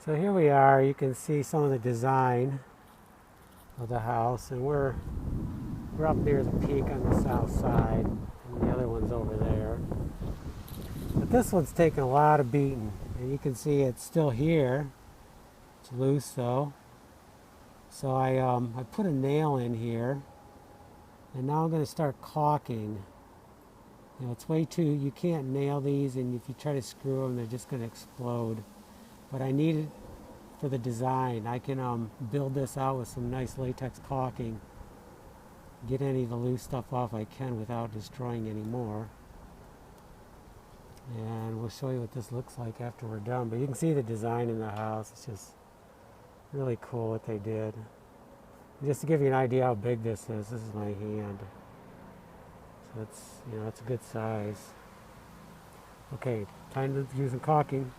So here we are. You can see some of the design of the house, and we're up near the peak on the south side, and the other one's over there. But this one's taken a lot of beating, and you can see it's still here. It's loose though. So I put a nail in here, and now I'm going to start caulking. You know, it's way too, you can't nail these, and if you try to screw them, they're just going to explode. But I need it for the design. I can build this out with some nice latex caulking, get any of the loose stuff off I can without destroying any more. And we'll show you what this looks like after we're done. But you can see the design in the house. It's just really cool what they did. And just to give you an idea how big this is my hand. So it's, you know, it's a good size. Okay, time to use some caulking.